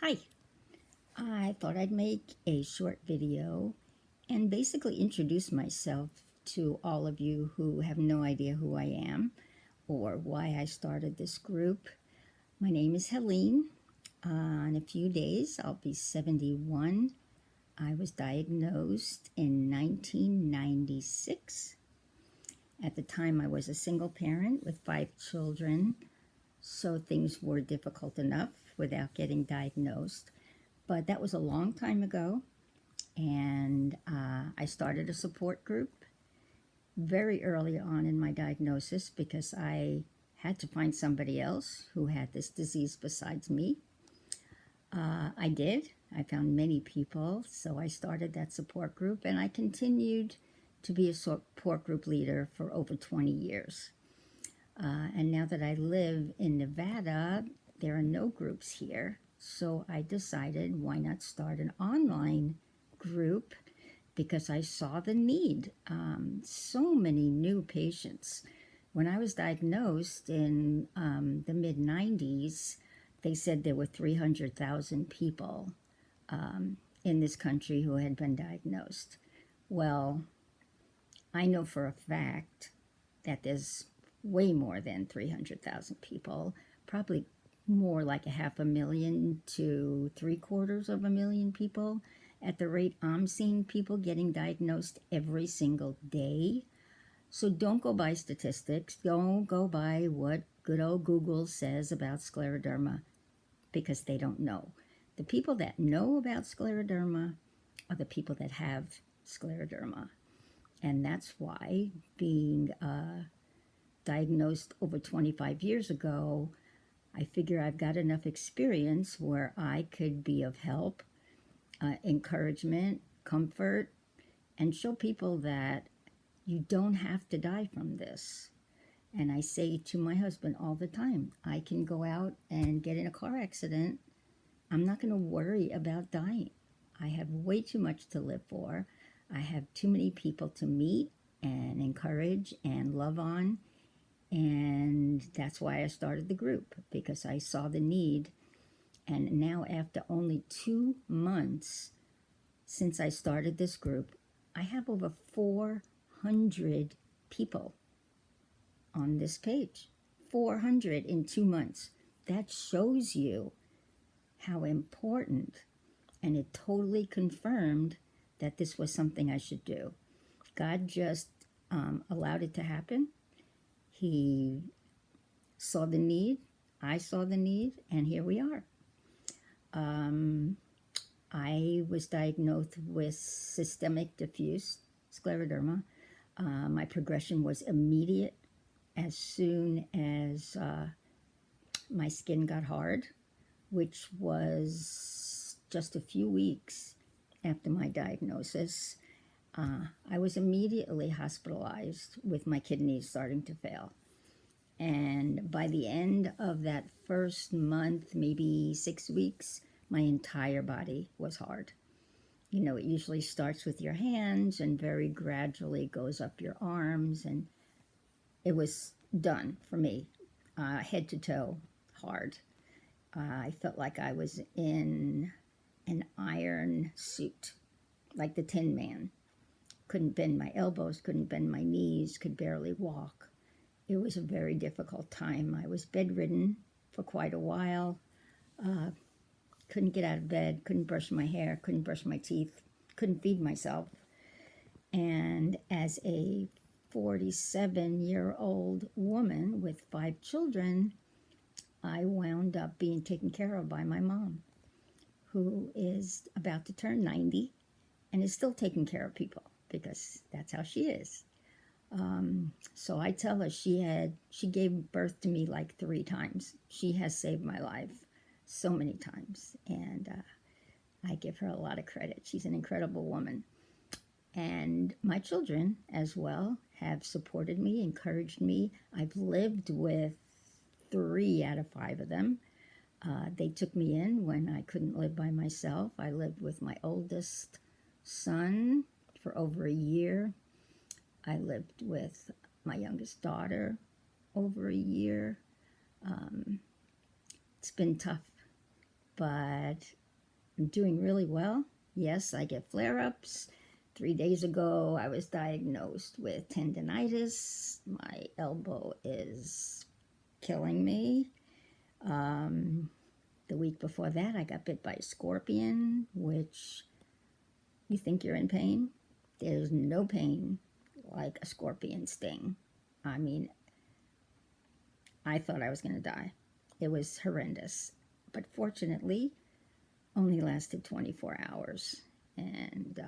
Hi, I thought I'd make a short video and basically introduce myself to all of you who have no idea who I am or why I started this group. My name is Helene. In a few days, I'll be 71. I was diagnosed in 1996. At the time, I was a single parent with 5 children, so things were difficult enough without getting diagnosed. But that was a long time ago, and I started a support group very early on in my diagnosis because I had to find somebody else who had this disease besides me. I did. I found many people, so I started that support group, and I continued to be a support group leader for over 20 years. And now that I live in Nevada, there are no groups here, so I decided why not start an online group because I saw the need. So many new patients. When I was diagnosed in the mid-90s, they said there were 300,000 people in this country who had been diagnosed. Well, I know for a fact that there's way more than 300,000 people, probably more like 500,000 to 750,000 people. At the rate I'm seeing people getting diagnosed every single day. So don't go by statistics. Don't go by what good old Google says about scleroderma because they don't know. The people that know about scleroderma are the people that have scleroderma. And that's why being diagnosed over 25 years ago, I figure I've got enough experience where I could be of help, encouragement, comfort, and show people that you don't have to die from this. And I say to my husband all the time, I can go out and get in a car accident. I'm not going to worry about dying. I have way too much to live for. I have too many people to meet and encourage and love on. And that's why I started the group, because I saw the need. And now after only 2 months since I started this group, I have over 400 people on this page. 400 in 2 months. That shows you how important, and it totally confirmed that this was something I should do. God just allowed it to happen. He saw the need, I saw the need, and here we are. I was diagnosed with systemic diffuse scleroderma. My progression was immediate as soon as my skin got hard, which was just a few weeks after my diagnosis. I was immediately hospitalized with my kidneys starting to fail. And by the end of that first month, maybe 6 weeks, my entire body was hard. You know, it usually starts with your hands and very gradually goes up your arms. And it was done for me, head to toe, hard. I felt like I was in an iron suit, like the Tin Man. Couldn't bend my elbows, couldn't bend my knees, could barely walk. It was a very difficult time. I was bedridden for quite a while. Couldn't get out of bed, couldn't brush my hair, couldn't brush my teeth, couldn't feed myself. And as a 47-year-old woman with 5 children, I wound up being taken care of by my mom, who is about to turn 90 and is still taking care of people because that's how she is. So I tell her she gave birth to me like 3 times. She has saved my life so many times, and I give her a lot of credit. She's an incredible woman. And my children as well have supported me, encouraged me. I've lived with 3 out of 5 of them. They took me in when I couldn't live by myself. I lived with my oldest son for over a year. I lived with my youngest daughter over a year. It's been tough. but I'm doing really well. Yes, I get flare-ups. 3 days ago, I was diagnosed with tendonitis. My elbow is killing me. The week before that, I got bit by a scorpion, which you think you're in pain. There's no pain like a scorpion sting. I mean, I thought I was going to die. It was horrendous. But fortunately, only lasted 24 hours. And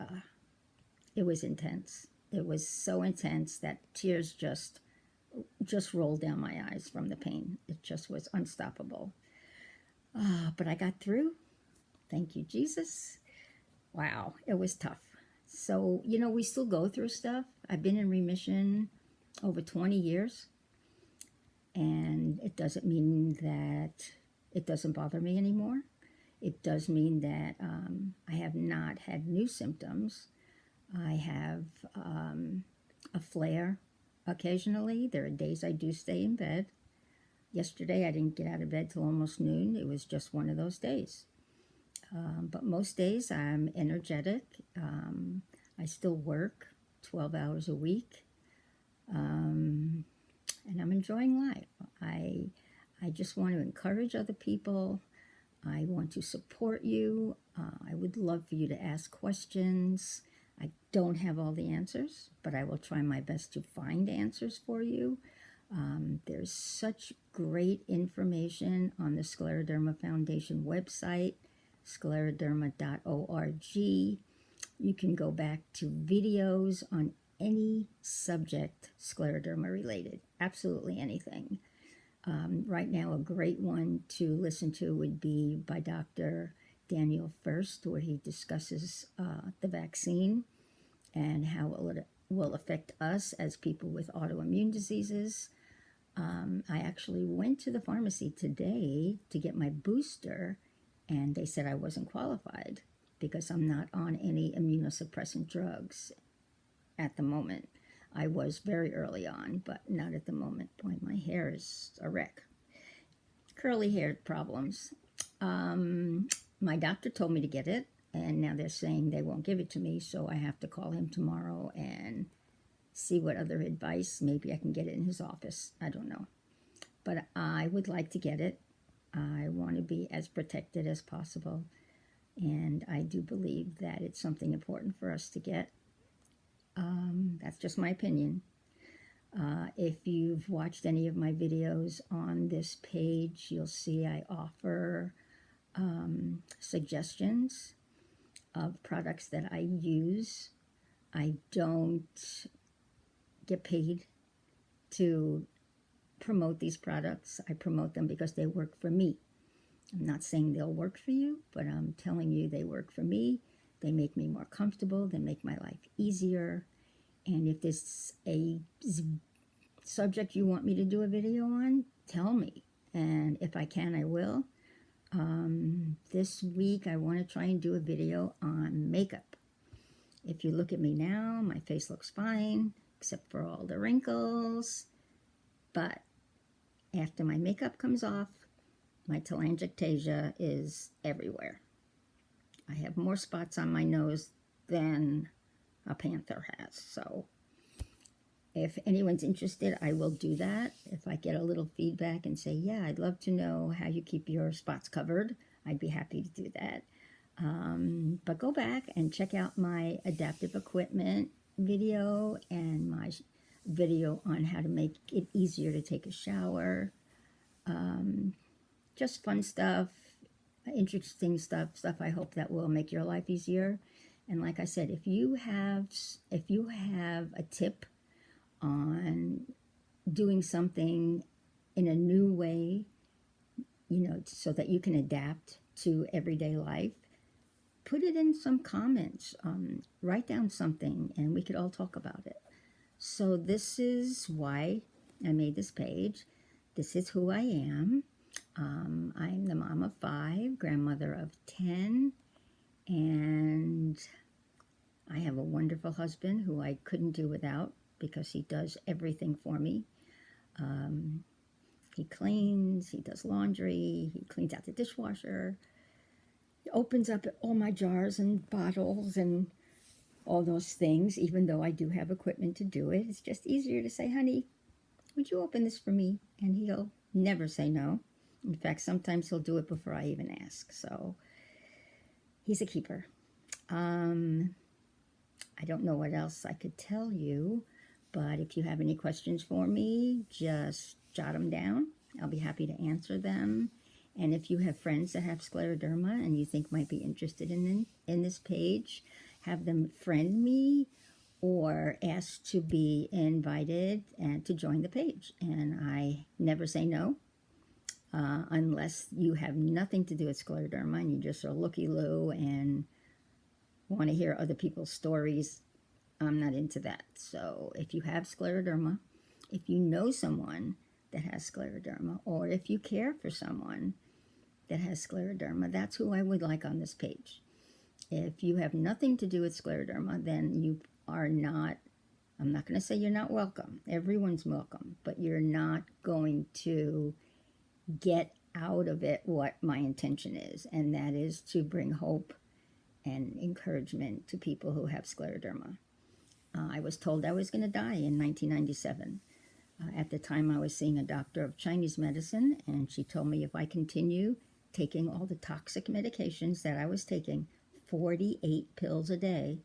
it was intense. It was so intense that tears just rolled down my eyes from the pain. It just was unstoppable. But I got through. Thank you, Jesus. Wow, it was tough. So, we still go through stuff. I've been in remission over 20 years. And it doesn't mean that it doesn't bother me anymore. It does mean that I have not had new symptoms. I have a flare occasionally. There are days I do stay in bed. Yesterday I didn't get out of bed till almost noon. It was just one of those days. But most days I'm energetic. I still work 12 hours a week. And I'm enjoying life. I just want to encourage other people. I want to support you. I would love for you to ask questions. I don't have all the answers, but I will try my best to find answers for you. There's such great information on the Scleroderma Foundation website, scleroderma.org. You can go back to videos on any subject scleroderma related, absolutely anything. Right now, a great one to listen to would be by Dr. Daniel First, where he discusses the vaccine and how it will affect us as people with autoimmune diseases. I actually went to the pharmacy today to get my booster, and they said I wasn't qualified because I'm not on any immunosuppressant drugs at the moment. I was very early on, but not at the moment. Boy, my hair is a wreck. Curly hair problems. My doctor told me to get it, and now they're saying they won't give it to me, so I have to call him tomorrow and see what other advice. Maybe I can get it in his office. I don't know. But I would like to get it. I want to be as protected as possible, and I do believe that it's something important for us to get. That's just my opinion. If you've watched any of my videos on this page, you'll see I offer suggestions of products that I use. I don't get paid to promote these products. I promote them because they work for me. I'm not saying they'll work for you, but I'm telling you they work for me. They make me more comfortable. They make my life easier. And if there's a subject you want me to do a video on, tell me. And if I can, I will. This week, I want to try and do a video on makeup. If you look at me now, my face looks fine, except for all the wrinkles. But after my makeup comes off, my telangiectasia is everywhere. I have more spots on my nose than a panther has. So if anyone's interested, I will do that. If I get a little feedback and say, yeah, I'd love to know how you keep your spots covered, I'd be happy to do that. But go back and check out my adaptive equipment video and my video on how to make it easier to take a shower. Just fun stuff, interesting stuff I hope that will make your life easier. And like I said, if you have a tip on doing something in a new way, so that you can adapt to everyday life, put it in some comments. Write down something, and we could all talk about it. So this is why I made this page. This is who I am. I'm the mom of 5, grandmother of 10, and I have a wonderful husband who I couldn't do without because he does everything for me. He cleans, he does laundry, he cleans out the dishwasher. opens up all my jars and bottles and all those things, even though I do have equipment to do it. It's just easier to say, honey, would you open this for me? And he'll never say no. In fact, sometimes he'll do it before I even ask. So he's a keeper. I don't know what else I could tell you, but if you have any questions for me, just jot them down. I'll be happy to answer them. And if you have friends that have scleroderma and you think might be interested in this page, have them friend me or ask to be invited and to join the page. And I never say no, unless you have nothing to do with scleroderma and you just are looky-loo and want to hear other people's stories. I'm not into that. So if you have scleroderma, if you know someone that has scleroderma, or if you care for someone that has scleroderma, that's who I would like on this page. If you have nothing to do with scleroderma, then you are not, I'm not going to say you're not welcome. Everyone's welcome, but you're not going to get out of it what my intention is, and that is to bring hope and encouragement to people who have scleroderma. I was told I was going to die in 1997. At the time, I was seeing a doctor of Chinese medicine, and she told me if I continue taking all the toxic medications that I was taking, 48 pills a day,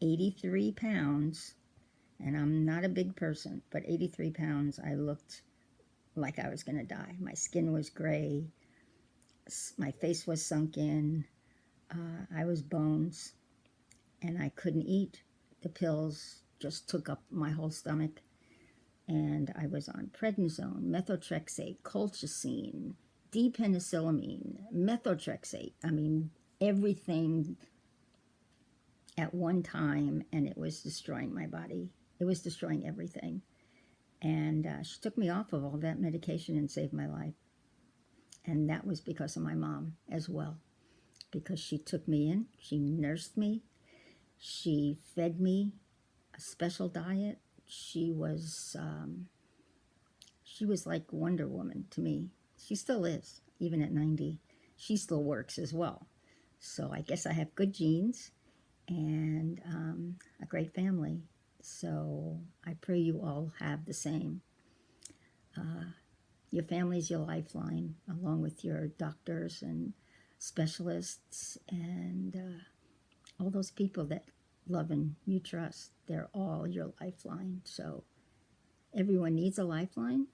83 pounds, and I'm not a big person, but 83 pounds, I looked like I was going to die. My skin was gray, my face was sunk in, I was bones, and I couldn't eat. The pills just took up my whole stomach, and I was on prednisone, methotrexate, colchicine, D-penicillamine, methotrexate. I mean, everything at one time, and it was destroying my body. It was destroying everything. And she took me off of all that medication and saved my life. And that was because of my mom as well, because she took me in, she nursed me, she fed me a special diet. She was like Wonder Woman to me. She still is, even at 90. She still works as well. So I guess I have good genes and a great family. So I pray you all have the same. Your family's your lifeline, along with your doctors and specialists and all those people that love and you trust. They're all your lifeline. So everyone needs a lifeline.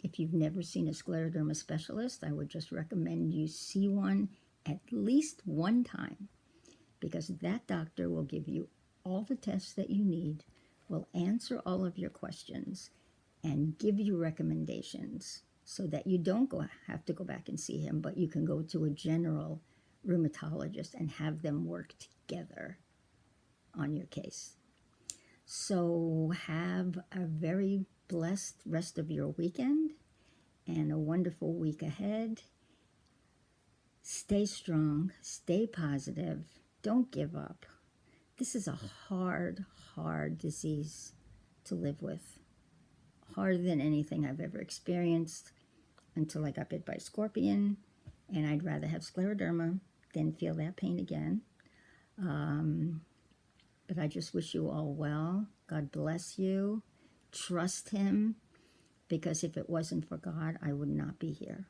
If you've never seen a scleroderma specialist, I would just recommend you see one at least one time, because that doctor will give you all the tests that you need, will answer all of your questions, and give you recommendations so that you don't have to go back and see him, but you can go to a general rheumatologist and have them work together on your case. So have a very blessed rest of your weekend and a wonderful week ahead. Stay strong, stay positive, don't give up. This is a hard, hard disease to live with. Harder than anything I've ever experienced until I got bit by a scorpion, and I'd rather have scleroderma than feel that pain again. But I just wish you all well. God bless you. Trust him, because if it wasn't for God, I would not be here.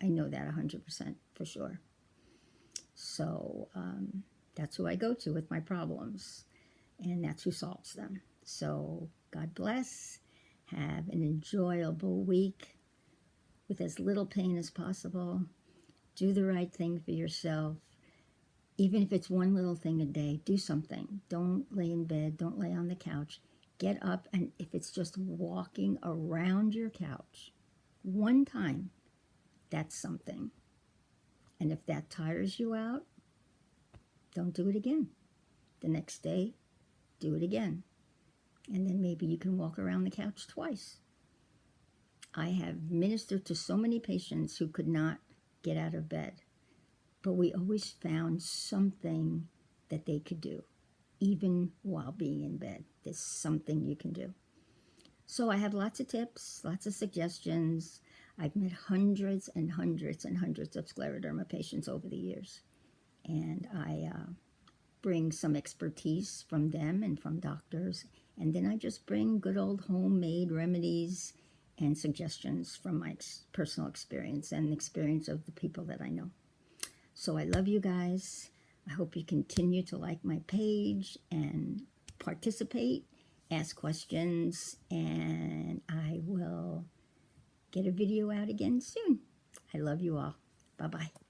I know that 100% for sure. So that's who I go to with my problems, and that's who solves them. So God bless. Have an enjoyable week with as little pain as possible. Do the right thing for yourself. Even if it's one little thing a day, do something. Don't lay in bed. Don't lay on the couch. Get up, and if it's just walking around your couch one time, that's something. And if that tires you out, don't do it again. The next day, do it again. And then maybe you can walk around the couch twice. I have ministered to so many patients who could not get out of bed, but we always found something that they could do, even while being in bed. There's something you can do. So I have lots of tips, lots of suggestions. I've met hundreds and hundreds and hundreds of scleroderma patients over the years, and I bring some expertise from them and from doctors, and then I just bring good old homemade remedies and suggestions from my personal experience and the experience of the people that I know. So I love you guys. I hope you continue to like my page and participate, ask questions, and I will get a video out again soon. I love you all. Bye-bye.